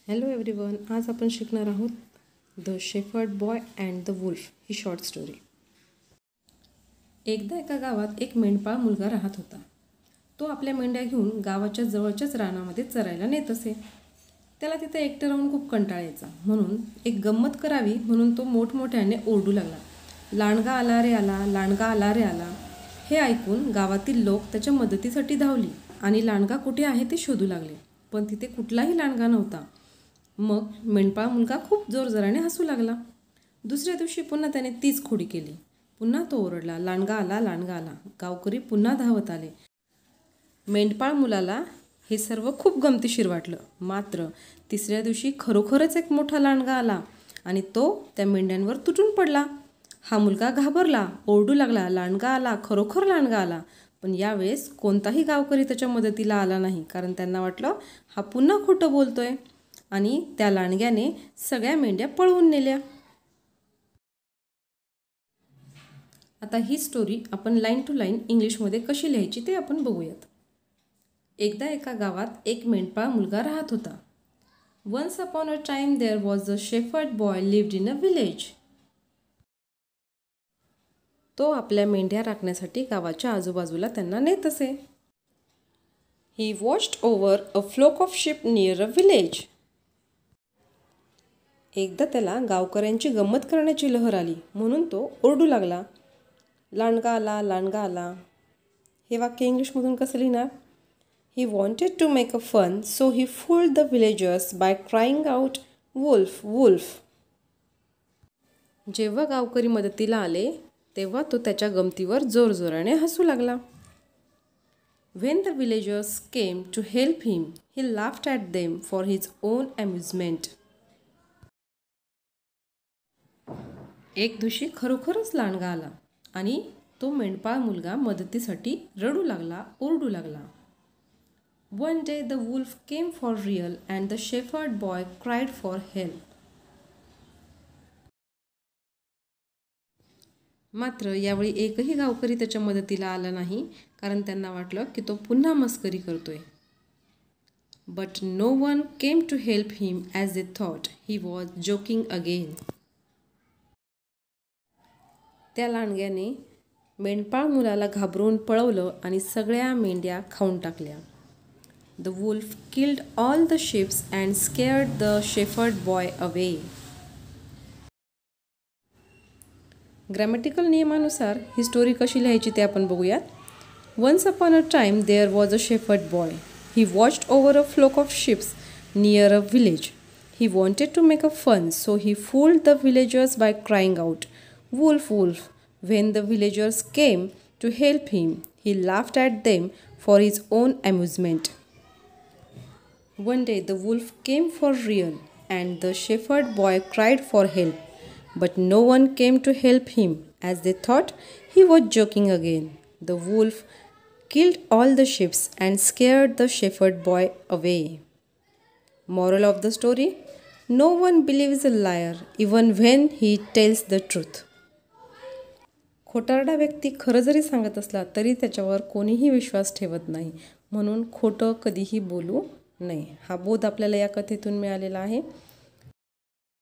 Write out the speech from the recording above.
Hello everyone, आज आपण शिकणार आहोत the shepherd boy and the wolf ही शॉर्ट स्टोरी. एकदा एका गावात एक मेंढपाळ मुलगा राहत होता. तो आपल्या मेंढ्या घेऊन गावाच्या जवळच्याच रानामध्ये चरायला नेत असे. त्याला तिथे एकटं राहून खूप कंटाळा यायचा. म्हणून एक गंमत करावी म्हणून तो मोठमोठ्याने ओरडू लागला, लांडगा आला रे आला, लांडगा आला रे आला. हे ऐकून गावातील लोक त्याच्या मदतीसाठी धावली आणि लांडगा कुठे आहे ते शोधू लागले, पण तिथे कुठलाही लांडगा नव्हता. मग मेंढपाळ मुलगा खूप जोरजोराने हसू लागला. दुसऱ्या दिवशी पुन्हा त्याने तीच खोडी केली. पुन्हा तो ओरडला, लांडगा आला, लांडगा आला. गावकरी पुन्हा धावत आले. मेंढपाळ मुलाला हे सर्व खूप गमतीशीर वाटलं. मात्र तिसऱ्या दिवशी खरोखरच एक मोठा लांडगा आला आणि तो त्या मेंढ्यांवर तुटून पडला. हा मुलगा घाबरला, ओरडू लागला, लांडगा आला, खरोखर लांडगा आला. पण यावेळेस कोणताही गावकरी त्याच्या मदतीला आला नाही, कारण त्यांना वाटलं हा पुन्हा खोटं बोलतोय. आणि त्या लांडग्याने सगळ्या मेंढ्या पळवून नेल्या. आता ही स्टोरी आपण लाईन टू लाईन इंग्लिशमध्ये कशी लिहायची ते आपण बघूयात. एकदा एका गावात एक मेंढपाळ मुलगा राहत होता. Once upon a time there was a shepherd boy lived in a village. तो आपल्या मेंढ्या राखण्यासाठी गावाच्या आजूबाजूला त्यांना नेत असे. He watched over a flock of sheep near a village. एकदा त्याला गावकऱ्यांची गंमत करण्याची लहर आली, म्हणून तो ओरडू लागला, लांडगा आला, लांडगा आला. हे वाक्य इंग्लिशमधून कसं लिहिणार? He wanted to make a fun, so he fooled the villagers by crying out, wolf wolf. जेव्हा गावकरी मदतीला आले तेव्हा तो त्याच्या गमतीवर जोरजोराने हसू लागला. When the villagers came to help him, he laughed at them for his own amusement. एक दिवशी खरोखरच लांडगा आला आणि तो मेंढपाळ मुलगा मदतीसाठी रडू लागला, ओरडू लागला. One day the wolf came for real and the shepherd boy cried for help. मात्र यावेळी एकही गावकरी त्याच्या मदतीला आला नाही, कारण त्यांना वाटलं की तो पुन्हा मस्करी करतोय. But no one came to help him as they thought he was joking again. त्या लांडग्याने मेंढपाळ मुलाला घाबरवून पळवलं आणि सगळ्या मेंढ्या खाऊन टाकल्या. The wolf killed all the sheep and scared the shepherd boy away. Grammatical नियमानुसार ही स्टोरी कशी लिहायची ते आपण बघूयात. Once upon a time there was a shepherd boy. He watched over a flock of sheeps near a village. He wanted to make a fun, so he fooled the villagers by crying out, wolf wolf. When the villagers came to help him, he laughed at them for his own amusement. One day the wolf came for real and the shepherd boy cried for help. But no one came to help him as they thought he was joking again. The wolf killed all the sheep and scared the shepherd boy away. Moral of the story: no one believes a liar even when he tells the truth. खोटारडा व्यक्ती खरं जरी सांगत असला तरी त्याच्यावर कोणीही विश्वास ठेवत नाही, म्हणून खोटं कधीही बोलू नये. हा बोध आपल्याला या कथेतून मिळालेला आहे.